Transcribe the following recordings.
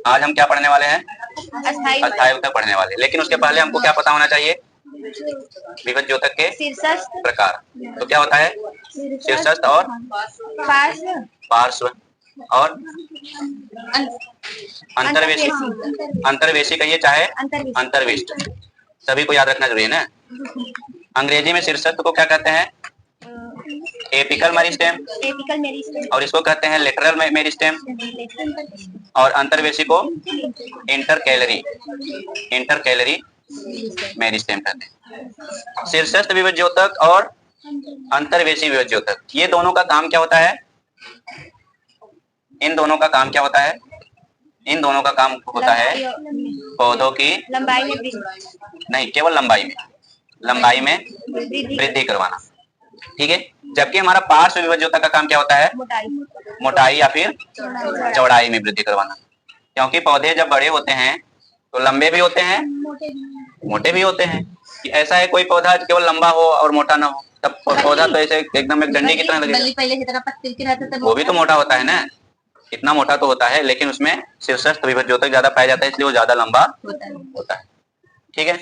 आज हम क्या पढ़ने वाले हैं? अस्थायी अस्थायी उत्तक पढ़ने वाले, लेकिन उसके पहले हमको क्या पता होना चाहिए? विभज्य द्योतक के शीर्षस्थ प्रकार। तो क्या होता है? शीर्षस्थ और पार्श्व और अंतर्वेशी। अंतर्वेशी कहिए चाहे अंतर्विष्ट, सभी को याद रखना जरूरी है ना। अंग्रेजी में शीर्षस्थ को क्या कहते हैं? एपिकल मेरिस्टेम, और इसको कहते हैं लेटरल मेरिस्टेम, और अंतर्वेशी को इंटरकैलरी मेरिस्टेम कहते हैं। शीर्षस्थ विभज्योतक और अंतर्वेशी विभज्योतक, ये दोनों का काम क्या होता है? इन दोनों का काम क्या होता है? इन दोनों का काम होता है पौधों की लंबाई में नहीं, केवल लंबाई में वृद्धि करवाना। ठीक है। जबकि हमारा पार्श्व विभज्योतक का काम क्या होता है? मोटाई या फिर चौड़ाई में वृद्धि करवाना। क्योंकि पौधे जब बड़े होते हैं तो लंबे भी होते हैं, मोटे भी होते हैं। ऐसा है कोई पौधा केवल लंबा हो और मोटा ना हो, तब पौधा तो ऐसे एकदम एक डंडी की तरह लगेगा। वो भी तो मोटा होता है ना, इतना मोटा तो होता है, लेकिन उसमें शीर्षस्थ विभज्योतक ज्यादा पाया जाता है, इसलिए वो ज्यादा लंबा होता है। ठीक है।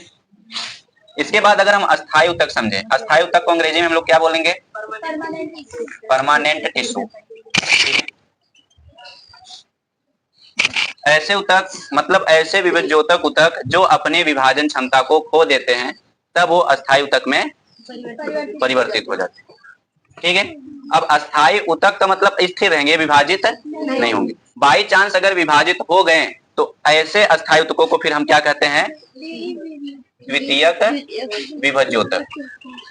इसके बाद अगर हम अस्थायी उत्तक समझे, अस्थायी उत्तक को अंग्रेजी में हम लोग क्या बोलेंगे? Permanent tissue. ऐसे उत्तक मतलब ऐसे विभज्योतक उत्तक जो अपने विभाजन क्षमता को खो देते हैं, तब वो अस्थायी उत्तक में परिवर्तित हो जाते हैं। ठीक है। अब अस्थायी उत्तक का मतलब स्थिर रहेंगे, विभाजित नहीं होंगे। बाई चांस अगर विभाजित हो गए तो ऐसे अस्थायी उत्तकों को फिर हम क्या कहते हैं? द्वितीयक विभज्योतक।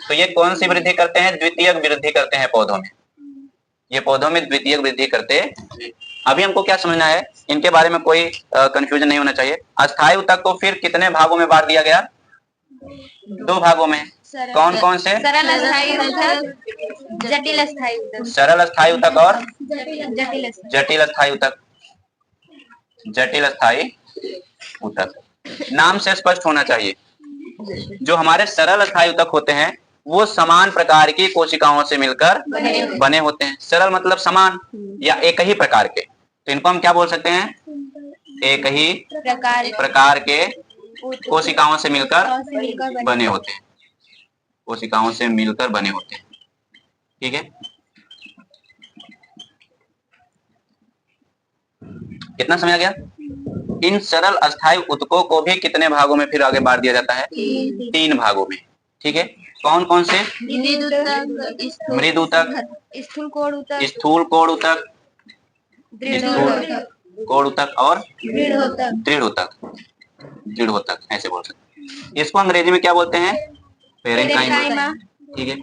तो ये कौन सी वृद्धि करते हैं? द्वितीयक वृद्धि करते हैं पौधों में। ये पौधों में द्वितीयक वृद्धि करते। अभी हमको क्या समझना है, इनके बारे में कोई कंफ्यूजन नहीं होना चाहिए। अस्थायी उत्तक को फिर कितने भागों में बांट दिया गया? 2 भागों में। कौन कौन से? सरल अस्थायी उत्तक, जटिल अस्थायी उत्तक। सरल अस्थायी उत्तक और जटिल अस्थायी उत्तक। जटिल अस्थायी उत्तक। नाम से स्पष्ट होना चाहिए। जो हमारे सरल अस्थायी उत्तक होते हैं वो समान प्रकार की कोशिकाओं से मिलकर बने होते हैं। सरल मतलब समान या एक ही प्रकार के, तो इनको हम क्या बोल सकते हैं? एक ही प्रकार के कोशिकाओं से मिलकर बने होते हैं। कोशिकाओं से मिलकर बने होते हैं। ठीक है। कितना समझ आ गया? इन सरल अस्थायी उत्तकों को भी कितने भागों में फिर आगे बांट दिया जाता है? 3 भागों में। ठीक है। कौन कौन से? मृदु उत्तक, स्थूल कोण उत्तक, स्थूल कोण उत्तक, कोण उत्तक और दृढ़ उत्तक, ऐसे बोल सकते हैं। इसको अंग्रेजी में क्या बोलते हैं? पेरेन्काइमा। ठीक है।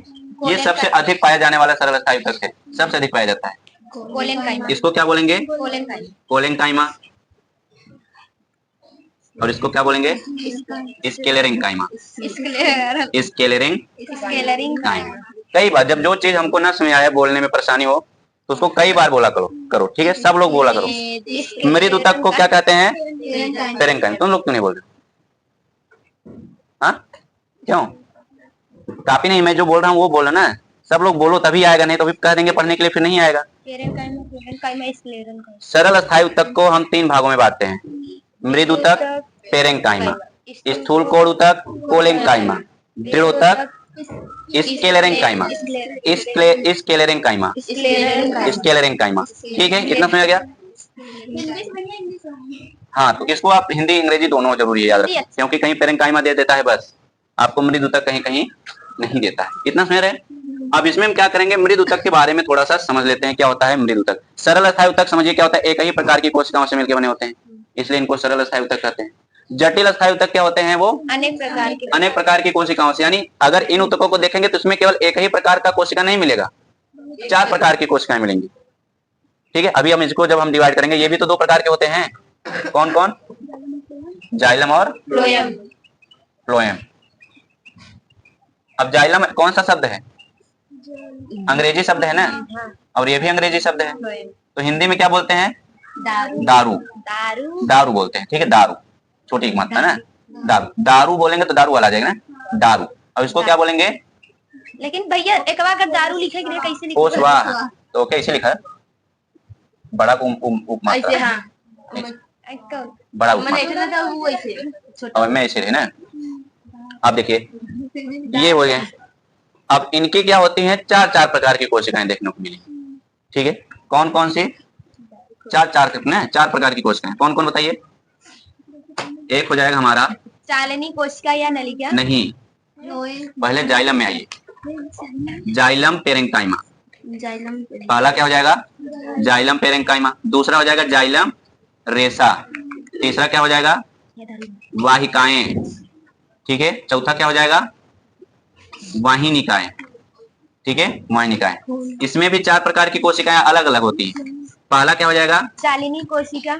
ये सबसे अधिक पाया जाने वाला सरल अस्थायी उत्तक है, सबसे अधिक पाया जाता है। इसको क्या बोलेंगे? कोलेन्काइमा। और इसको क्या बोलेंगे? स्क्लेरेन्काइमा। स्क्लेरेन्काइमा। कई बार जब जो चीज हमको ना समझ आए, बोलने में परेशानी हो, तो उसको कई बार बोला करो। ठीक है। सब लोग बोला करो। मृदु उत्तक को क्या कहते हैं? पेरेन्काइमा। तुम लोग क्यों नहीं बोल रहे? हाँ, क्यों? काफी नहीं, मैं जो बोल रहा हूँ वो बोलो ना। सब लोग बोलो तभी आएगा, नहीं तो अभी कह देंगे पढ़ने के लिए, फिर नहीं आएगा। सरल अस्थायी उत्तक को हम 3 भागों में बांटते हैं। मृदु उत्तक पेरेन्काइमा, स्थूल कोण उत्तक कोलेन्काइमा, दृढ़ उत्तक स्क्लेरेन्काइमा। ठीक है। कितना समझ गया? हाँ, तो इसको आप हिंदी अंग्रेजी दोनों जरूरी है याद रखें, क्योंकि कहीं पेरेन्काइमा दे देता है बस, आपको मृदु उत्तक कहीं कहीं नहीं देता है। कितना समझ रहे? अब इसमें हम क्या करेंगे, मृदु उत्तक के बारे में थोड़ा सा समझ लेते हैं। क्या होता है मृदु उत्तक? सरल अस्थायी उत्तक समझिए क्या होता है? एक ही प्रकार की कोशिकाओं से मिलकर बने होते हैं, इसलिए इनको सरल अस्थायी उत्तक कहते हैं। जटिल अस्थायी उत्तक क्या होते हैं? वो अनेक प्रकार की कोशिकाओं से, यानी अगर इन उत्तकों को देखेंगे तो इसमें केवल एक ही प्रकार का कोशिका नहीं मिलेगा, 4 प्रकार की कोशिकाएं मिलेंगी। ठीक है। अभी हम इसको जब हम डिवाइड करेंगे, ये भी तो 2 प्रकार के होते हैं। कौन कौन? जाइलम और फ्लोएम। अब जाइलम कौन सा शब्द है? अंग्रेजी शब्द है ना, और ये भी अंग्रेजी शब्द है, तो हिंदी में क्या बोलते हैं? दारू बोलते हैं। ठीक है। दारू, छोटी मात्रा ना, दारू बोलेंगे तो दारू वाला आ जाएगा ना, दारू। और इसको क्या बोलेंगे? लेकिन भैया एक बार अगर दारू लिखे कैसे लिखा? तो कैसे लिखा? बड़ा उपमात्रा। बड़ा उत्तक और में ऐसे रहे ना। अब देखिए ये हो गए। अब इनकी क्या होती हैं, चार चार प्रकार की कोशिकाएं देखने को मिली। ठीक है, कौन कौन सी? चार चार कितने, चार प्रकार की कोशिकाएं कौन कौन बताइए? एक हो जाएगा हमारा चालनी कोशिका या नलिका। नहीं, पहले जाइलम में आइए, जाइलम पेरेंकाइमा। जाइलम पहला क्या हो जाएगा? Xylem parenchyma. दूसरा हो जाएगा जाइलम रेशा। तीसरा क्या हो जाएगा? वाहिकाएं। ठीक है, चौथा क्या हो जाएगा? वाहिनिकाएं। ठीक है, वाहिनिकाएं। इसमें भी चार प्रकार की कोशिकाएं अलग अलग होती हैं। पहला क्या हो जाएगा? चालिनी कोशिका।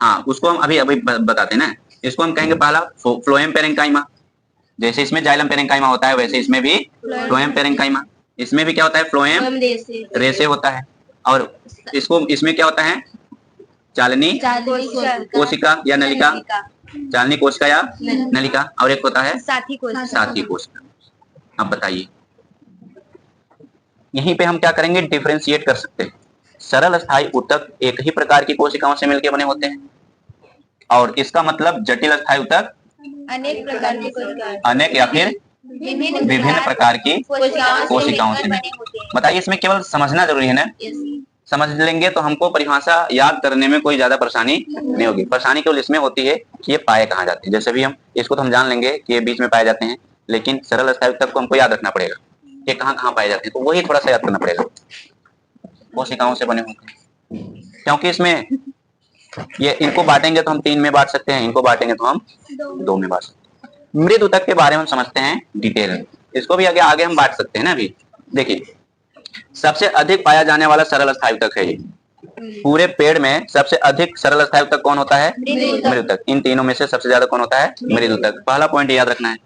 हाँ, उसको हम अभी अभी बताते हैं ना। इसको हम कहेंगे पहला फ्लोएम पेरेंकाइमा। जैसे इसमें जाइलम पेरेंकाइमा होता है वैसे इसमें भी फ्लोएम पेरेंकाइमा। इसमें भी क्या होता है? फ्लोएम रेशे होता है। और इसको इसमें क्या होता है? चालनी कोशिका या नलिका। चालनी कोशिका या नलिका। और एक होता है साथी कोशिका। अब बताइए, यहीं पे हम क्या करेंगे? डिफरेंशिएट कर सकते हैं। सरल स्थायी ऊतक एक ही प्रकार की कोशिकाओं से मिलकर बने होते हैं, और इसका मतलब जटिल स्थायी ऊतक अनेक प्रकार की कोशिकाएं, अनेक या फिर विभिन्न प्रकार की कोशिकाओं से बने होते हैं। बताइए, इसमें केवल समझना जरूरी है ना। समझ लेंगे तो हमको परिभाषा याद करने में कोई ज्यादा परेशानी नहीं होगी। परेशानी केवल इसमें होती है कि ये पाए कहाँ जाते हैं। जैसे भी हम इसको तो हम जान लेंगे कि ये बीच में पाए जाते हैं, लेकिन सरल स्थायी ऊतक को हमको याद रखना पड़ेगा ये कहाँ कहाँ पाए जाते हैं, तो वही थोड़ा सा याद करना पड़ेगा। कोशिकाओं से बने होते हैं, क्योंकि इसमें ये इनको बांटेंगे तो हम तीन में बांट सकते हैं, इनको बांटेंगे तो हम दो में बांट सकते हैं। मृद ऊतक के बारे में हम समझते हैं डिटेल में, इसको भी आगे आगे हम बांट सकते हैं ना। अभी देखिए, सबसे अधिक पाया जाने वाला सरल स्थायी ऊतक है ये। पूरे पेड़ में सबसे अधिक सरल स्थायी ऊतक कौन होता है? मृद ऊतक। इन तीनों में से सबसे ज्यादा कौन होता है? मृद ऊतक। पहला पॉइंट याद रखना है।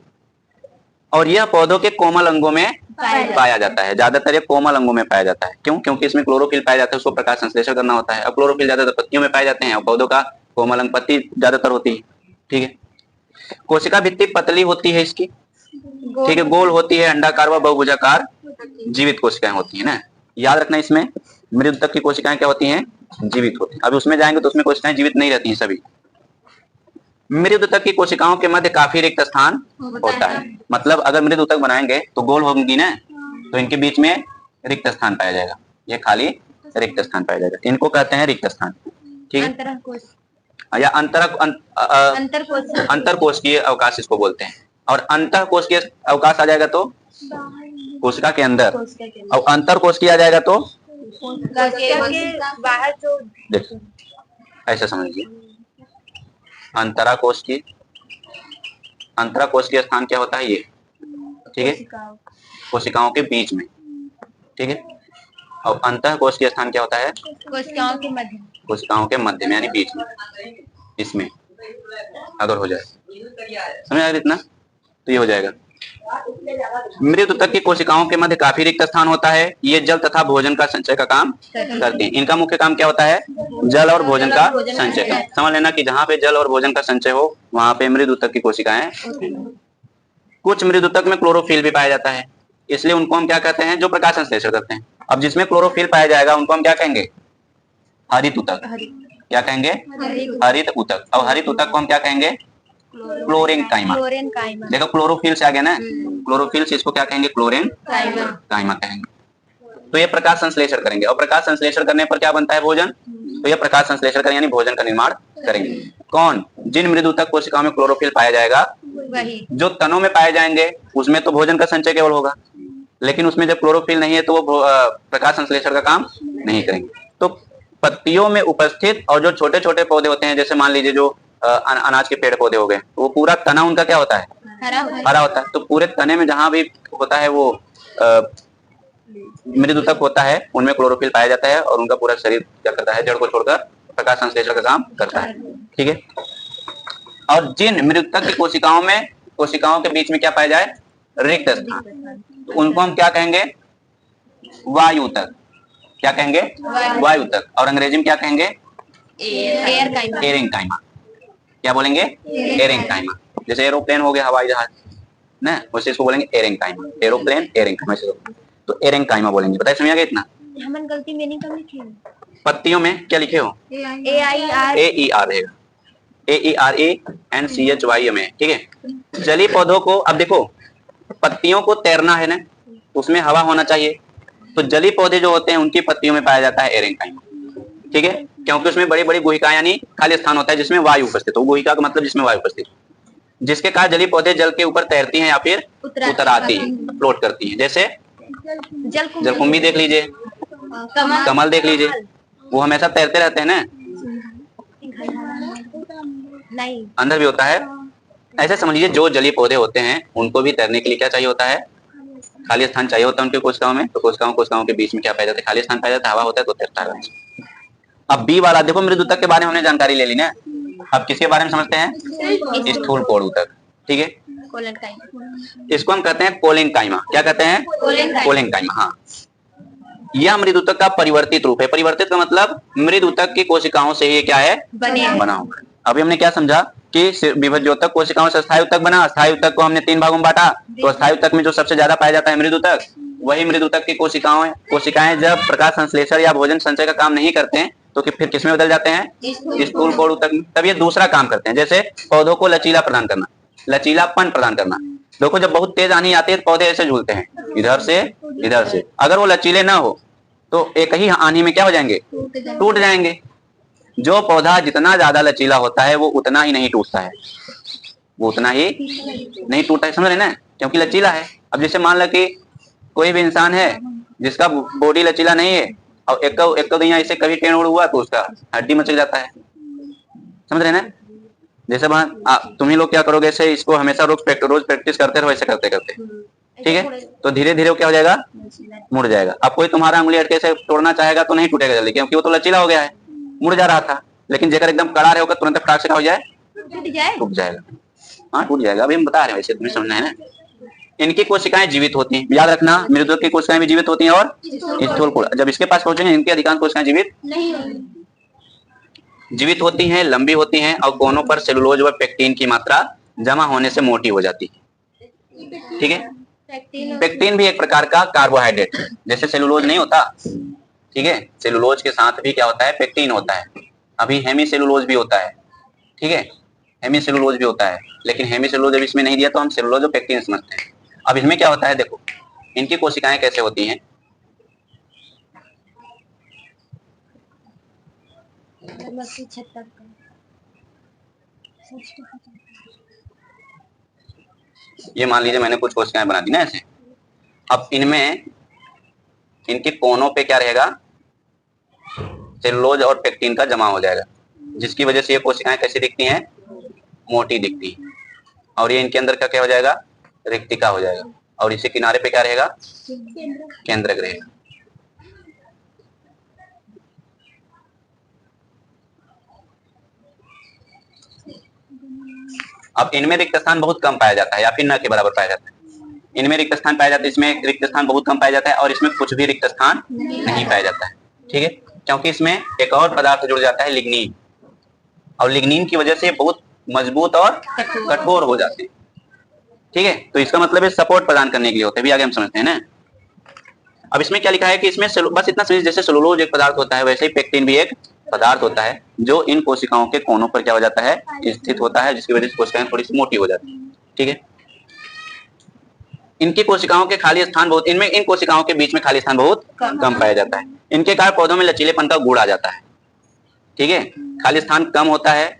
और यह पौधों के कोमल अंगों में पाया जाता है। ज्यादातर ये कोमल अंगों में पाया जाता है। क्यों? क्योंकि इसमें क्लोरोफिल पाया जाता है, उसको प्रकाश संश्लेषण करना होता है। अब क्लोरोफिल ज्यादातर पत्तियों में पाए जाते हैं और पौधों का कोमल अंग पत्ती ज्यादातर होती है। ठीक है, कोशिका भित्ति पतली होती है इसकी। ठीक है, गोल होती है, अंडाकार व बहुभुजाकार जीवित कोशिकाएं होती है ना। याद रखना, इसमें मृद ऊतक की कोशिकाएं क्या होती हैं? जीवित होती हैं। अभी उसमें जाएंगे तो उसमें कोशिकाएं जीवित नहीं रहती हैं सभी। मृद ऊतक की कोशिकाओं के मध्य काफी रिक्त स्थान होता है। मतलब अगर मृद ऊतक बनाएंगे तो गोल होंगी ना, तो इनके बीच में रिक्त स्थान पाया जाएगा। ये खाली रिक्त स्थान पाया जाएगा, इनको कहते हैं रिक्त स्थान। ठीक है, या अंतरकोशिकीय अवकाश इसको बोलते हैं। और अंतरकोशिकीय अवकाश आ जाएगा तो कोशिका के अंदर, और अंतरकोशिकीय आ जाएगा तो बाहर। जो देखिए ऐसा समझिए, अंतराकोशिकीय स्थान क्या होता है? ये ठीक है, कोशिकाओं के बीच में। ठीक है, और अंतःकोशिकीय स्थान क्या होता है? कोशिकाओं के मध्य में, यानी बीच में, इसमें अगर हो जाए, समझ आया इतना, तो ये हो जाएगा। मृद ऊतक की कोशिकाओं के मध्य काफी रिक्त स्थान होता है। ये जल तथा भोजन का संचय का काम करते हैं। इनका मुख्य काम क्या होता है? जल और भोजन का संचय। समझ लेना कि जहाँ पे जल और भोजन का संचय हो वहां पे मृद ऊतक की कोशिकाएं। कुछ मृद ऊतक में क्लोरोफिल भी पाया जाता है, इसलिए उनको हम क्या कहते हैं? जो प्रकाश संश्लेषण करते हैं। अब जिसमें क्लोरोफिल पाया जाएगा उनको हम क्या कहेंगे? हरित ऊतक। क्या कहेंगे? हरित ऊतक। और हरित ऊतक को हम क्या कहेंगे? क्लोरेनकाइमा। देखो क्लोरोफिल से आ गया ना, क्लोरोफिल से इसको क्या कहेंगे? क्लोरेनकाइमा कहेंगे। तो ये प्रकाश संश्लेषण करेंगे, और प्रकाश संश्लेषण करने पर क्या बनता है? भोजन। तो ये प्रकाश संश्लेषण करेंगे, यानी भोजन का निर्माण करेंगे। कौन? जिन मृद ऊतक कोशिकाओं में क्लोरोफिल पाया जाएगा, जो तनों में पाए जाएंगे उसमें तो भोजन का संचय केवल होगा, लेकिन उसमें जब क्लोरोफिल नहीं है तो वो प्रकाश संश्लेषण का काम नहीं करेंगे। तो पत्तियों में उपस्थित और जो छोटे छोटे पौधे होते हैं, जैसे मान लीजिए जो अनाज के पेड़ पौधे हो गए, वो पूरा तना उनका क्या होता है? हरा होता है। तो पूरे तने में जहां भी होता है वो मृद ऊतक होता है, उनमें क्लोरोफिल पाया जाता है, और उनका पूरा शरीर क्या करता है? जड़ को छोड़कर प्रकाश संश्लेषण का काम करता है। ठीक है, और जिन मृद ऊतक की कोशिकाओं के बीच में क्या पाया जाए? रिक्त स्थान, तो उनको हम क्या कहेंगे? वायु ऊतक। क्या कहेंगे? वायु ऊतक। और अंग्रेजी में क्या कहेंगे? एरेंकाइमा। क्या बोलेंगे? एरेंकाइमा। जैसे एरोप्लेन हो गया, हवाई जहाज ना, वैसे इसको बोलेंगे एरेंकाइमा। एरोप्लेन, एरेंकाइमा। तो एरेंकाइमा बोलेंगे। बताइए, समझ आ गया इतना? हमन गलती में नहीं लिखे। पत्तियों में क्या लिखे हो? AIR AER रहेगा। AERENCHYM है, ठीक है। जलीय पौधों को, अब देखो पत्तियों को तैरना है ना, उसमें हवा होना चाहिए, तो जलीय पौधे जो होते हैं उनकी पत्तियों में पाया जाता है एरेंकाइमा, ठीक है, क्योंकि उसमें बड़ी बड़ी गुहिका यानी खाली स्थान होता है जिसमें वायु उपस्थित हो। गुहिका का मतलब जिसमें वायु उपस्थित, जिसके कारण जलीय पौधे जल के ऊपर तैरती हैं या फिर उतर आती है, फ्लोट करती हैं। जैसे जलकुंभी देख लीजिए, कमल देख लीजिए, वो हमेशा तैरते रहते हैं ना, नहीं अंदर भी होता है। ऐसे समझ लीजिए जो जलीय पौधे होते हैं उनको भी तैरने के लिए क्या चाहिए होता है, खाली स्थान चाहिए होता है उनके कोशिकाओं में। तो कोशिकाओं के बीच में क्या पाया जाता है, खाली स्थान पाया जाता है, हवा होता है तो तैरता है। अब बी वाला देखो, मृदु ऊतक के बारे में हमने जानकारी ले ली ना, अब किसके बारे में समझते हैं, स्थूल कोण ऊतक, ठीक है। इसको हम कहते हैं कोलेनकाइमा। क्या कहते हैं, कोलेनकाइमा। हाँ, यह मृदु ऊतक का परिवर्तित रूप है। परिवर्तित का मतलब मृदु ऊतक की कोशिकाओं से ये क्या है, बना हुआ। अभी हमने क्या समझा कि विभज्योतक कोशिकाओं से अस्थायी ऊतक बना। अस्थायी ऊतक को हमने 3 भागों में बांटा, तो अस्थायी ऊतक में जो सबसे ज्यादा पाया जाता है मृदु ऊतक, वही मृदु ऊतक की कोशिकाएं जब प्रकाश संश्लेषण या भोजन संचय का काम नहीं करते हैं तो फिर किसमें बदल जाते हैं, स्थूल कोण ऊतक में। तब ये दूसरा काम करते हैं, जैसे पौधों को लचीला प्रदान करना, लचीलापन प्रदान करना। देखो जब बहुत तेज आंधी आती है तो पौधे ऐसे झूलते हैं, इधर से इधर से। अगर वो लचीले ना हो तो एक ही आंधी में क्या हो जाएंगे, टूट जाएंगे। जो पौधा जितना ज्यादा लचीला होता है वो उतना ही नहीं टूटता है, वो उतना ही नहीं टूटता है, समझ रहे ना, क्योंकि लचीला है। अब जैसे मान लो कि कोई भी इंसान है जिसका बॉडी लचीला नहीं है और एक दुनिया इसे कभी टेढ़ उड़ हुआ तो उसका हड्डी मचक जाता है, समझ रहे ना। जैसे तुम ही लोग क्या करोगे, ऐसे इसको हमेशा रोज प्रैक्टिस करते रहो, ऐसे करते करते, ठीक है, तो धीरे धीरे क्या हो जाएगा, मुड़ जाएगा। अब कोई तुम्हारा उंगली हटके से तोड़ना चाहेगा तो नहीं टूटेगा जल्दी, क्योंकि वो तो लचीला हो गया है, मुड़ जा रहा था। लेकिन जेकर एकदम कड़ा रहेगा तुरंत फटाक से क्या हो जाए, टूट जाएगा। हाँ टूट जाएगा। अभी हम बता रहे हैं, वैसे तुम्हें समझना है ना। इनकी कोशिकाएं जीवित होती हैं, याद रखना, मृदु ऊतक की कोशिकाएं भी जीवित होती हैं और स्थूल कोण। जब इसके पास पहुंचेंगे इनकी अधिकांश कोशिकाएं जीवित होती हैं, लंबी होती हैं और कोनों पर सेलुलोज व पेक्टिन की मात्रा जमा होने से मोटी हो जाती है, ठीक है। पेक्टिन भी एक प्रकार का कार्बोहाइड्रेट है, जैसे सेलुलोज नहीं होता, ठीक है, सेलुलोज के साथ भी क्या होता है, पेक्टिन होता है। अभी हेमी सेलुलोज भी होता है, ठीक है, हेमी सेलुलोज भी होता है, लेकिन हेमी सेलुलोज अभी इसमें नहीं दिया तो हम सेलुलोज और पेक्टिन समझते हैं। अब इसमें क्या होता है, देखो इनकी कोशिकाएं कैसे होती हैं। ये मान लीजिए मैंने कुछ कोशिकाएं बना दी ना ऐसे। अब इनमें इनके कोनों पे क्या रहेगा, सेलुलोज और पेक्टिन का जमा हो जाएगा, जिसकी वजह से ये कोशिकाएं कैसी दिखती हैं, मोटी दिखती हैं। और ये इनके अंदर का क्या हो जाएगा, रिक्तिका हो जाएगा। और इसी किनारे पे क्या रहेगा, केंद्रक रहेगा। अब इनमें रिक्त स्थान बहुत कम पाया जाता है या फिर न के बराबर पाया जाता है। इनमें रिक्त स्थान पाया जाता है, इसमें रिक्त स्थान बहुत कम पाया जाता है और इसमें कुछ भी रिक्त स्थान नहीं पाया जाता है, ठीक है, क्योंकि इसमें एक और पदार्थ जुड़ जाता है, लिग्निन। और लिग्निन की वजह से बहुत मजबूत और कठोर हो जाते हैं, ठीक है। तो इसका मतलब है सपोर्ट प्रदान करने के लिए होते हैं, भी आगे हम समझते हैं ना। अब इसमें क्या लिखा है कि इसमें बस इतना समझिए, जैसे सेलुलोज एक पदार्थ होता है वैसे ही पेक्टिन भी एक पदार्थ होता है जो इन कोशिकाओं के कोनों पर क्या हो जाता है, स्थित होता है, जिसकी वजह से कोशिकाएं थोड़ी सी मोटी हो जाती है, ठीक है। इनकी कोशिकाओं के खाली स्थान बहुत, इनमें इन कोशिकाओं के बीच में खाली स्थान बहुत कम पाया जाता है। इनके कारण पौधों में लचीलेपन का गुण आ जाता है, ठीक है, खाली स्थान कम होता है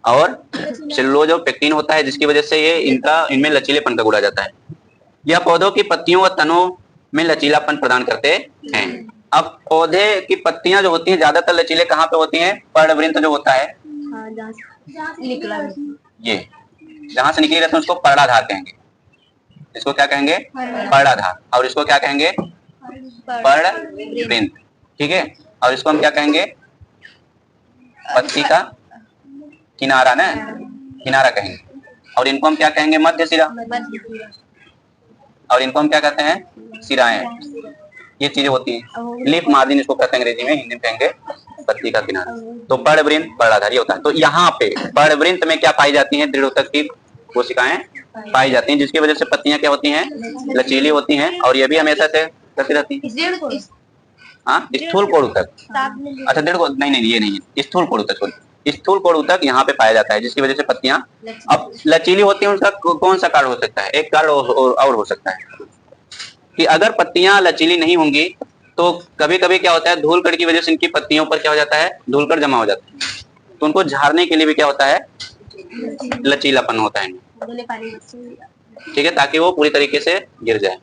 और सेलुलोज और पेक्टिन होता है, जिसकी वजह से ये इनमें लचीलेपन का गुण आ जाता है। यह पौधों की पत्तियों और तनों में लचीलापन प्रदान करते हैं। अब पौधे की पत्तियां जो होती हैं ज्यादातर लचीले कहाँ पे होती हैं, पर्णवृंत जो होता है, ये जहां से निकली रहते हैं उसको पर्णाधार कहेंगे। इसको क्या कहेंगे, पर्णाधार। और इसको क्या कहेंगे, पर्णवृंत, ठीक है। और इसको हम क्या कहेंगे, पत्ती का किनारा ना, किनारा कहेंगे। और इनको हम क्या कहेंगे, मध्य सिरा। और इनको हम क्या कहते हैं, सिराएं। ये चीजें होती हैं। लीफ मार्जिन इसको कहते हैं अंग्रेजी में, हिंदी में कहेंगे पत्ती का किनारा। तो पर्णवृंत पर्णाधार होता है। तो यहाँ पे पर्णवृंत में क्या पाई जाती हैं, दृढ़ ऊतक की कोशिकाएं पाई जाती हैं, जिसकी वजह से पत्तियां क्या होती हैं, लचीली होती हैं और ये भी हमेशा से करती रहती हैं। हाँ, स्थूल कोण ऊतक, अच्छा दृढ़, नहीं ये नहीं है, स्थूल कोण ऊतक, स्थूल कोण ऊतक यहाँ पे पाया जाता है, जिसकी वजह से पत्तियां अब लचीली होती हैं। उसका कौन सा कारण हो सकता है? एक कारण और हो सकता है कि अगर पत्तियां लचीली नहीं होंगी तो कभी कभी क्या होता है, धूल कण की वजह से इनकी पत्तियों पर क्या हो जाता है, धूल कण जमा हो जाता है। तो उनको झाड़ने के लिए भी क्या होता है, लचीलापन होता है, ठीक है, ताकि वो पूरी तरीके से गिर जाए।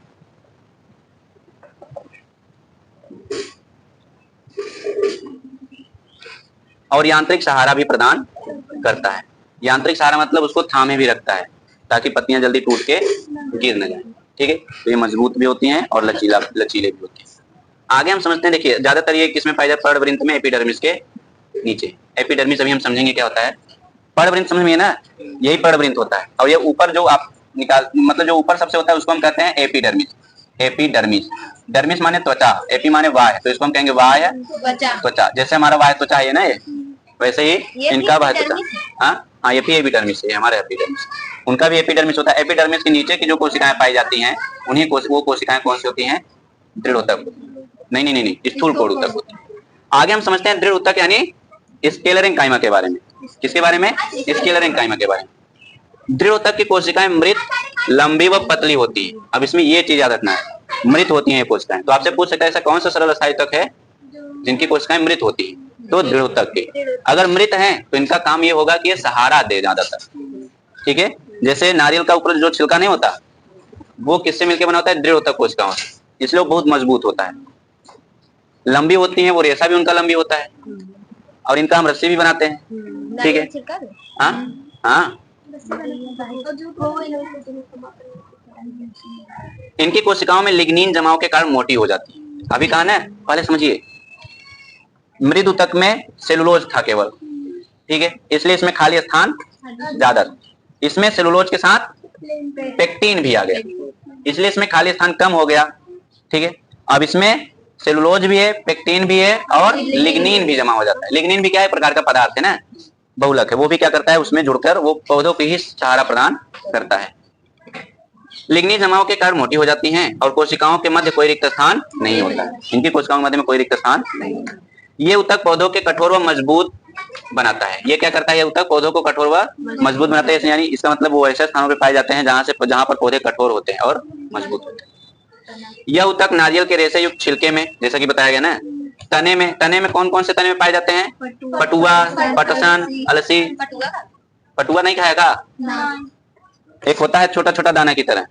और यांत्रिक सहारा भी प्रदान करता है। यांत्रिक सहारा मतलब उसको थामे भी रखता है ताकि पत्तियां जल्दी टूट के गिर न जाए, ठीक है। तो ये मजबूत भी होती हैं और लचीले भी होती हैं। आगे हम समझते हैं, देखिए ज्यादातर ये किसमें पाया जाता है? पर्णवृंत में, एपिडर्मिस के नीचे। एपिडर्मिस अभी हम समझेंगे क्या होता है। पर्णवृंत समझ में ना, यही पर्णवृंत होता है। और ये ऊपर जो आप निकाल मतलब जो ऊपर सबसे होता है उसको हम कहते हैं एपिडर्मिस। एपिडर्मिस, डर्मिस माने त्वचा, एपी माने वाय, तो इसको हम कहेंगे वाय त्वचा। जैसे हमारा वाय त्वचा है ना, ये वैसे ही इनका वाय त्वचा। हाँ, ये भी एपिडर्मिस है, हमारा एपिडर्मिस। उनका भी एपिडर्मिस होता है। एपिडर्मिस के नीचे की जो कोशिकाएं पाई जाती हैं उन्हीं वो कोशिकाएं कौन सी होती हैं? दृढ़ ऊतक। नहीं, स्थूल कोण ऊतक होती है। आगे हम समझते हैं दृढ़ ऊतक यानी स्क्लेरेंकाइमा के बारे में। किसके बारे में? स्क्लेरेंकाइमा के बारे में। दृढ़ ऊतक की कोशिकाएं मृत, लंबी व पतली होती है। अब इसमें ये चीज याद रखना है, मृत होती हैं ये कोशिकाएं। तो आपसे पूछ सकता है ऐसा कौन सा सरल अस्थायी ऊतक है जिनकी कोशिकाएं मृत होती है? तो दृढ़ ऊतक के। अगर मृत हैं तो इनका काम ये होगा कि ये सहारा दे ज्यादातर, ठीक है। जैसे नारियल का ऊपर जो छिलका नहीं होता, वो किससे मिलकर बना होता है? दृढ़ ऊतक कोशिकाओं से, इसलिए वो बहुत मजबूत होता है। लंबी होती है, वो रेशा भी उनका लंबी होता है और इनका हम रस्सी भी बनाते हैं, ठीक है। हाँ, इनकी कोशिकाओं में लिग्निन जमाव के कारण मोटी हो जाती है। अभी कहा ना, पहले समझिए, मृद ऊतक में सेलुलोज था केवल, ठीक है, इसलिए इसमें खाली स्थान ज्यादा। इसमें सेलुलोज के साथ पेक्टिन भी आ गया, इसलिए इसमें खाली स्थान कम हो गया, ठीक है। अब इसमें सेलुलोज भी है, पेक्टिन भी है और लिग्निन भी जमा हो जाता है। लिग्निन भी क्या है? प्रकार का पदार्थ है ना, बहुलक है। वो भी क्या करता है? उसमें जुड़कर वो पौधों को ही सहारा प्रदान करता है। लिग्निन जमाव के कारण मोटी हो जाती हैं और कोशिकाओं के मध्य कोई रिक्त स्थान नहीं होता है। इनकी कोशिकाओं के मध्य में कोई रिक्त स्थान नहीं होता। ये ऊतक पौधों के कठोर व मजबूत बनाता है। ये क्या करता है? ये ऊतक पौधों को कठोर व मजबूत बनाता है। यानी इसका मतलब वो ऐसे स्थानों पर पाए जाते हैं जहां पर पौधे कठोर होते हैं और मजबूत होते हैं। यह ऊतक नारियल के रेशे युक्त छिलके में, जैसा कि बताया गया ना, तने में कौन कौन से तने में पाए जाते हैं? पटुआ, पटसन, अलसी। पटुआ नहीं खाएगा? एक होता है छोटा छोटा दाना की तरह,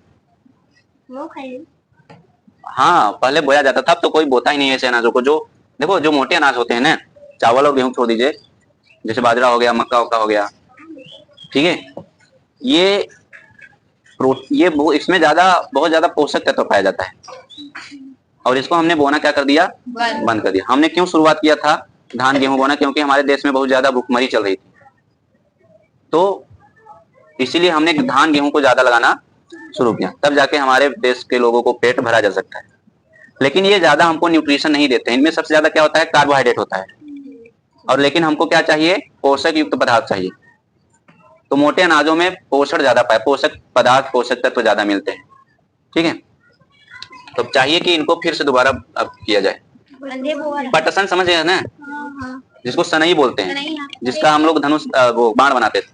हाँ, पहले बोया जाता था, अब तो कोई बोता ही नहीं है ऐसे अनाजों को। जो देखो, जो मोटे अनाज होते हैं ना, चावल और गेहूं छोड़ दीजिए, जैसे बाजरा हो गया, मक्का हो गया, ठीक है, ये इसमें बहुत ज्यादा पोषक तत्व पाया जाता है और इसको हमने बोना क्या कर दिया? बंद कर दिया। हमने क्यों शुरुआत किया था धान गेहूं बोना? क्योंकि हमारे देश में बहुत ज्यादा भूखमरी चल रही थी, तो इसीलिए हमने धान गेहूं को ज्यादा लगाना शुरू किया। तब जाके हमारे देश के लोगों को पेट भरा जा सकता है। लेकिन ये ज्यादा हमको न्यूट्रिशन नहीं देते। इनमें सबसे ज्यादा क्या होता है? कार्बोहाइड्रेट होता है। और लेकिन हमको क्या चाहिए? पोषक युक्त पदार्थ चाहिए। तो मोटे अनाजों में पोषण ज्यादा पाए, पोषक पदार्थ, पोषक तत्व ज्यादा मिलते हैं, ठीक है। तो चाहिए कि इनको फिर से दोबारा अब किया जाए। पटसन समझ गए ना, जिसको सनई बोलते हैं, जिसका हम लोग धनुष वो बाण बनाते थे,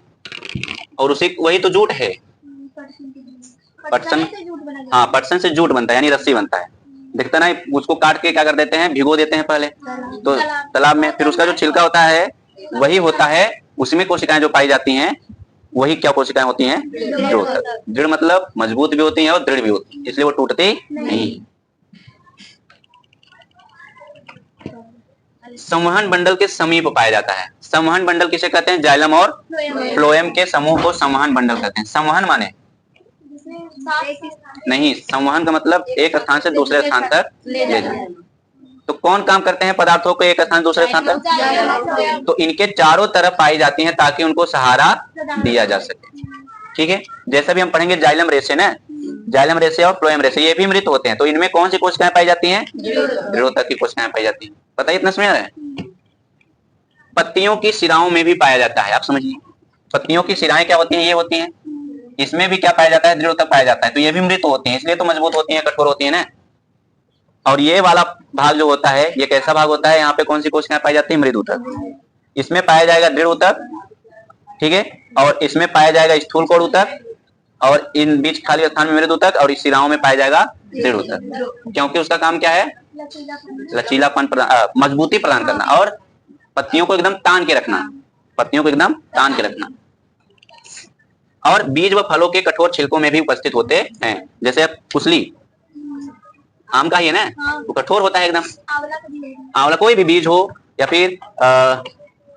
और वही तो जूट है। पटसन, हाँ, पटसन से जूट बनता है, यानी रस्सी बनता है। दिखता ना, उसको काट के क्या कर देते हैं? भिगो देते हैं पहले तो तालाब में। फिर उसका जो छिलका होता है वही होता है, उसमें कोशिकाएं जो पाई जाती हैं वही क्या कोशिकाएं होती हैं? दृढ़ मतलब मजबूत भी होती हैं और दृढ़ भी होती हैं, इसलिए वो टूटती नहीं। संवहन बंडल के समीप पाया जाता है। संवहन बंडल किसे कहते हैं? जाइलम और फ्लोएम के समूह को संवहन बंडल कहते हैं। संवहन माने नहीं, संवहन का मतलब एक स्थान से दूसरे स्थान तक ले जाना। तो कौन काम करते हैं पदार्थों को एक स्थान से दूसरे स्थान तक? तो इनके चारों तरफ पाई जाती हैं ताकि उनको सहारा दिया जा सके, ठीक है। जैसा भी हम पढ़ेंगे जाइलम रेशे ना, जाइलम रेशे और फ्लोएम रेशे, ये भी मृत होते हैं। तो इनमें कौन सी कोशिकाएं पाई जाती हैं? दृढ़ ऊतक की कोशिकाएं पाई जाती हैं। पता है, इतना समझ रहे हैं? पत्तियों की शिराओं में भी पाया जाता है। आप समझिए, पत्तियों की शिराएं क्या होती हैं? ये होती हैं। इसमें भी क्या पाया जाता है? दृढ़ ऊतक पाया जाता है। तो ये भी मृत होती हैं, इसलिए तो मजबूत होती हैं, कठोर होती है ना। और ये वाला भाग जो होता है, ये कैसा भाग होता है? यहाँ पे कौन सी कोशिकाएं पाई जाती है? मृद ऊतक। इसमें पाया जाएगा दृढ़ ऊतक, ठीक है, और इसमें पाया जाएगा स्थूल कोण ऊतक, और इन बीच खाली स्थान में मृद ऊतक, और इस शिराओं में पाया जाएगा दृढ़ ऊतक। क्योंकि उसका काम क्या है? लचीलापन मजबूती प्रदान करना और पत्तियों को एकदम तान के रखना, पत्तियों को एकदम तान के रखना। और बीज व फलों के कठोर छिलकों में भी उपस्थित होते हैं। जैसे कुसली आम का ही है ना, वो कठोर होता है एकदम। आंवला कोई भी बीज हो या फिर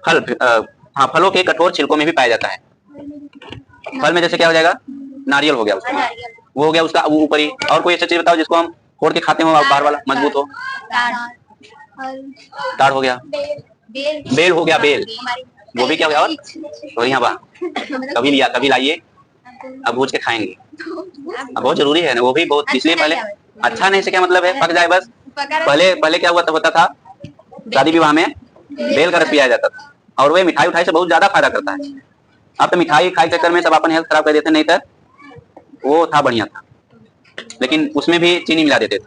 फल, हाँ, फलों के कठोर छिलकों में भी पाया जाता है। फल में जैसे क्या हो जाएगा? नारियल हो गया उसका, वो हो गया उसका ऊपर ही। और कोई ऐसी चीज बताओ जिसको हम फोड़ के खाते हो, बाहर वाला मजबूत हो। ताड़ हो गया, बेल हो गया, बेल वो भी क्या हो गया? और यहाँ कभी लिया, कभी लाइए, अब भूज के खाएंगे, अब बहुत जरूरी है ना वो भी बहुत। इसलिए पहले अच्छा नहीं से क्या मतलब है? पक जाए बस। पहले क्या होता था, शादी विवाह में बेल का रस पिया जाता था, और वह मिठाई उठाई से बहुत ज्यादा फायदा करता है। अब तो मिठाई खाई चक्कर में सब अपन हेल्थ खराब कर देते, नहीं तो वो था बढ़िया था, लेकिन उसमें भी चीनी मिला देते थे।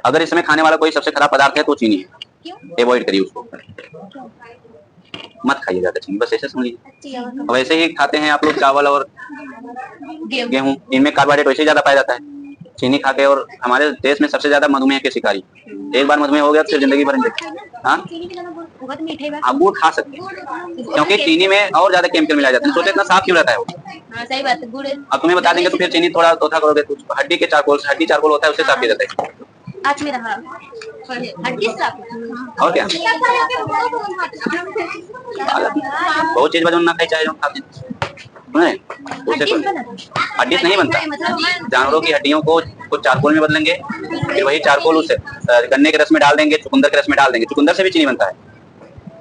अगर इसमें खाने वाला कोई सबसे खराब पदार्थ है तो चीनी है, अवॉइड करिए उसको, मत खाइए ज्यादा चीनी, बस ऐसे समझ लीजिए। वैसे ही खाते हैं आप लोग चावल और गेहूं, इनमें कार्बोहाइड्रेट वैसे ही ज्यादा पाया जाता है चीनी खा के। और हमारे देश में सबसे ज्यादा मधुमेह के शिकारी, एक बार मधुमेह हो गया तो फिर जिंदगी भर आप गुड़ खा सकते हैं, क्योंकि चीनी में और ज्यादा केमिकल मिलाया जाता है। सोचे इतना साफ क्यों रहता है वो? सही बात है, गुड़। अब तुम्हें बता देंगे तो फिर चीनी थोड़ा तोथा करोगे, कुछ हड्डी के चारकोल, हड्डी चारकोल होता है, उससे साफ किया जाता है। आज में रहा हड्डी साफ, और क्या बहुत चीज बजन ना खाई, चाहे जो खाते हड्डी नहीं बनता। जानवरों की हड्डियों को कुछ चारकोल में बदलेंगे, फिर वही चारकोल उसे गन्ने के रस में डाल देंगे, चुकंदर के रस में डाल देंगे, चुकंदर से भी चीनी बनता है,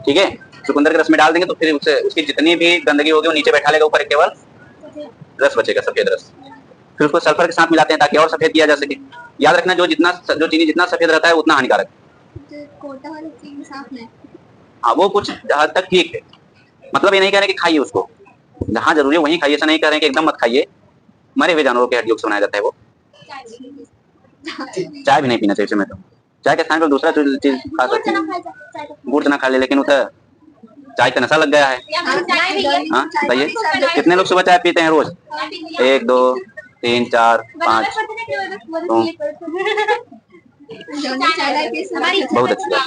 ठीक है। चुकंदर के रस में डाल देंगे तो फिर उसकी जितनी भी गंदगी होगी वो नीचे बैठा लेगा, ऊपर केवल रस बचेगा, सफेद रस। फिर उसको सल्फर के साथ मिलाते हैं ताकि और सफेद किया जा सके। याद रखना, जो चीनी जितना सफेद रहता है उतना हानिकारक है। हाँ, वो कुछ हद तक ठीक है, मतलब ये नहीं कह रहे कि खाइए उसको, जहाँ जरूरी है वहीं खाइए, ऐसा नहीं कह रहे हैं कि एकदम मत खाइए। मरे हुए जानवरों के हड्डियों से बनाया जाता है वो। चाय भी नहीं पीना चाहिए, मैं तो चाय के स्थान पर दूसरा चीज खा सकते हैं, गुड़ चना खा ले, लेकिन उधर चाय का नशा लग गया है। हाँ बताइए, कितने लोग सुबह चाय पीते हैं रोज? 1 2 3 4 5। बहुत अच्छी बात।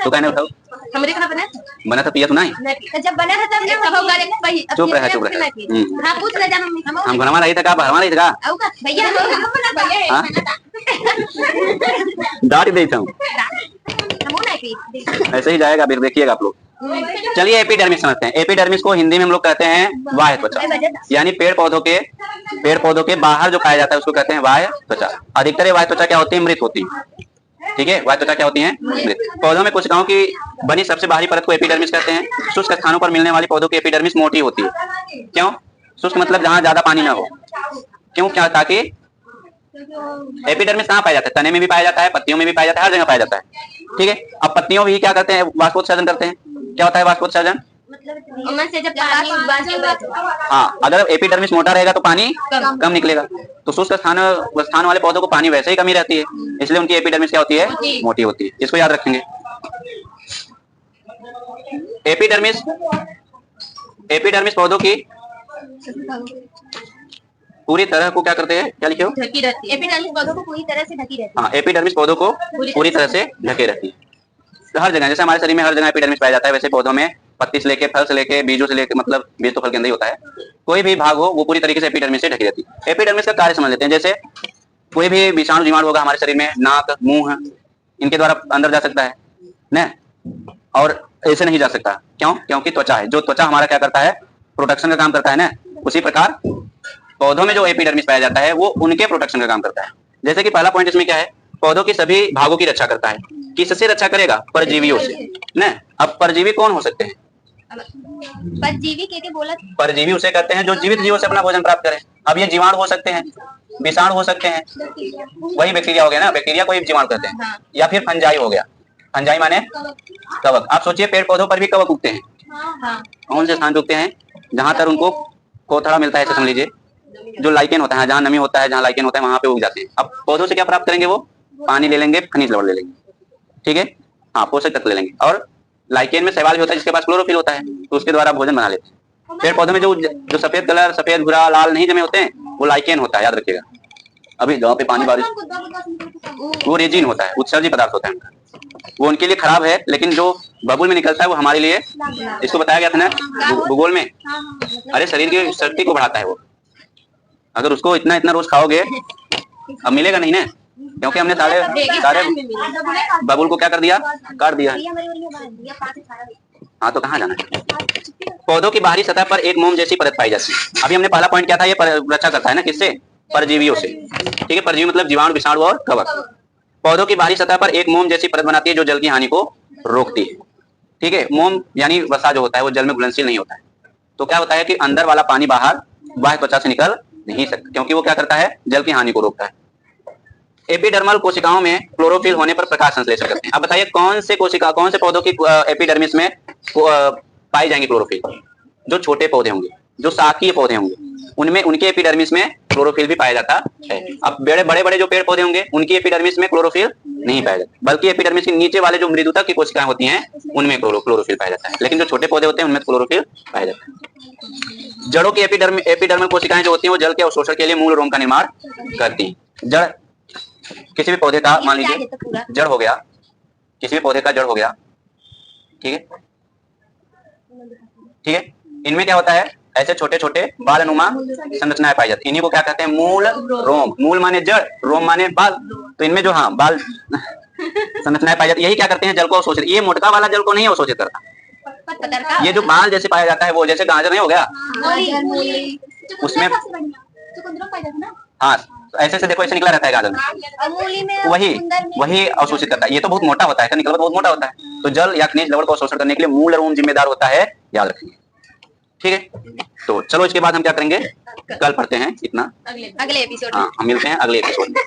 तो कहने उठाओ, हमरे कहाँ बना था, पिया तो नहीं? जब बना था तब चुप रहे, चुप रहे। हाँ, पूछ ले जाना हम घरमा रही था का, भरमा रही था का? भैया डांट देता हूँ, ऐसे ही जाएगा, फिर देखिएगा आप लोग। चलिए एपिडर्मिस समझते हैं। एपिडर्मिस को हिंदी में हम लोग कहते हैं बाह्य त्वचा, यानी पेड़ पौधों के बाहर जो पाया जाता है उसको कहते हैं बाह्य त्वचा। अधिकतर ये बाह्य त्वचा क्या होती है? मृत होती है, ठीक है। बाह्य त्वचा क्या होती है? मृत। पौधों में कोशिकाओं की बनी सबसे बाहरी परत को एपिडर्मिस कहते हैं। शुष्क स्थानों पर मिलने वाली पौधों की एपिडर्मिस मोटी होती है। क्यों शुष्क? मतलब जहाँ ज्यादा पानी ना हो। क्यों? क्या? ताकि एपिडर्मिस कहाँ पाया जाता है? तने में भी पाया जाता है, पत्तियों में भी पाया जाता है, हर जगह पाया जाता है, ठीक है। अब पत्तियों भी क्या करते हैं? वाष्पोत्सर्जन करते हैं। क्या होता है वाष्पोत्सर्जन? से जब पानी, हाँ, अगर एपिडर्मिस मोटा रहेगा तो पानी कम निकलेगा। तो शुष्क स्थान वाले पौधों को पानी वैसे ही कमी रहती है, इसलिए उनकी एपिडर्मिस क्या होती है? मोटी होती है। इसको याद रखेंगे। एपिडर्मिस पौधों की पूरी तरह को क्या करते हैं? क्या लिखे हो? ढकी रहती है। एपिडर्मिस पौधों को पूरी तरह से ढकी रहती है। हाँ, एपिडर्मिस पौधों को पूरी तरह से ढके रहती है। तो हर जगह, जैसे हमारे शरीर में हर जगह एपिडर्मिस पाया जाता है, वैसे पौधों में पत्ती से लेके, फल से लेके, बीजों से लेके, मतलब बीज तो फल के अंदर ही होता है, कोई भी भाग हो वो पूरी तरीके से एपिडर्मिस से ढकी रहती है। एपिडर्मिस का कार्य समझ लेते हैं। जैसे कोई भी विषाणु जीवाणु होगा हमारे शरीर में, नाक, मुंह, इनके द्वारा अंदर जा सकता है न, और ऐसे नहीं जा सकता। क्यों? क्योंकि त्वचा है, जो त्वचा हमारा क्या करता है? प्रोटेक्शन का काम करता है ना। उसी प्रकार पौधों में जो एपिडर्मिस पाया जाता है वो उनके प्रोटेक्शन का काम करता है। जैसे कि पहला पॉइंट इसमें क्या है? पौधों की सभी भागों की रक्षा करता है। किससे रक्षा करेगा? परजीवियों से न। अब परजीवी कौन हो सकते हैं? परजीवी के बोला? परजीवी उसे कहते हैं जो जीवित जीवों से अपना भोजन प्राप्त करें। अब ये जीवाणु हो सकते हैं, विषाणु हो सकते हैं, वही बैक्टीरिया हो गया ना, बैक्टीरिया को जीवाणु कहते हैं। या फिर फंजाई हो गया। फंजाई माने कवक। आप सोचिए पेड़ पौधों पर भी कवक उगते हैं। कौन से स्थान पे उगते हैं? जहां तक उनको कोथड़ा मिलता है, ऐसे समझ लीजिए, जो लाइकेन होता है, जहाँ नमी होता है, जहाँ लाइकेन होता है, वहां पे उग जाते हैं। अब पौधों से क्या प्राप्त करेंगे? वो पानी ले लेंगे, खनिज लवण ले लेंगे, ठीक है। हाँ, पोषक तत्व ले लेंगे, और लाइकेन में शैवाल भी होता है जिसके पास क्लोरोफिल होता है, तो उसके द्वारा भोजन बना लेते हैं। पेड़ पौधे में जो सफेद कलर, सफेद भूरा लाल नहीं जमे होते हैं वो लाइकेन होता है, याद रखिएगा। अभी जहाँ पे पानी बारिश, वो रेजिन होता है, उत्सर्जी पदार्थ होता है उनका, वो उनके लिए खराब है, लेकिन जो बबुल में निकलता है वो हमारे लिए, इसको बताया गया था ना भूगोल में, अरे शरीर की शक्ति को बढ़ाता है वो। अगर उसको इतना इतना रोज खाओगे, अब मिलेगा नहीं ना, क्योंकि हमने सारे बबुल को क्या कर दिया, काट दिया। हाँ तो कहाँ जाना है। पौधों की बाहरी सतह पर एक मोम जैसी परत पाई जाती है। अभी हमने पहला पॉइंट क्या था, ये रक्षा करता है ना किससे, परजीवियों से। ठीक है, परजीवी मतलब जीवाणु, विषाणु और कवक। पौधों की बाहरी सतह पर एक मोम जैसी परत बनाती है जो जल की हानि को रोकती है। ठीक है, मोम यानी वसा जो होता है वो जल में घुलनशील नहीं होता है, तो क्या होता है कि अंदर वाला पानी बाहर बाह्य त्वचा से निकल नहीं सकता, क्योंकि वो क्या करता है, जल की हानि को रोकता है। एपिडर्मल कोशिकाओं में क्लोरोफिल होने पर प्रकाश संश्लेषण करते हैं। अब बताइए कौन से पौधों की एपिडर्मिस में पाई जाएंगे क्लोरोफिल? जो छोटे पौधे होंगे, जो शाकीय पौधे होंगे, उनमें उनके एपिडर्मिस में क्लोरोफिल भी पाया जाता है। अब बड़े बड़े जो पेड़ पौधे होंगे उनकी एपिडर्मिस में क्लोरोफिल नहीं पाया जाता, बल्कि एपिडर्मिस के नीचे वाले जो मृदुता की कोशिकाएं होती हैं उनमें क्लोरोफिल पाया जाता है, लेकिन जो छोटे पौधे होते हैं उनमें क्लोरोफिल पाया जाता है। जड़ों की एपिडर्मल कोशिकाएं जो होती हैं वो जल के अवशोषण के लिए मूल रोम का निर्माण करती हैं। जड़ किसी भी पौधे का, मान लीजिए जड़ हो गया, किसी भी पौधे का जड़ हो गया, ठीक है, ठीक है, इनमें क्या होता है, ऐसे छोटे छोटे बाल अनुमा संरचनाएं पाई जाती है, इन्हीं को क्या कहते हैं, मूल रोम। मूल माने जड़, रोम माने बाल, तो इनमें जो हाँ बाल संरचनाएं पाई जाती है, यही क्या करते हैं, जल को अवशोषित। ये मोटका वाला जल को नहीं अवशोषित करता, ये जो बाल जैसे पाया जाता है वो, जैसे गाजर नहीं हो गया उसमें, हाँ ऐसे से देखो, ऐसे निकला रहता है गाजर में, वही अवशोषित करता है। ये तो बहुत मोटा होता है, निकल बहुत मोटा होता है, तो जल या खनिज लवण को अवशोषण करने के लिए मूल रोम जिम्मेदार होता है, याद रखेंगे। ठीक है, तो चलो इसके बाद हम क्या करेंगे, कल पढ़ते हैं इतना, अगले एपिसोड। हाँ हम मिलते हैं अगले एपिसोड में।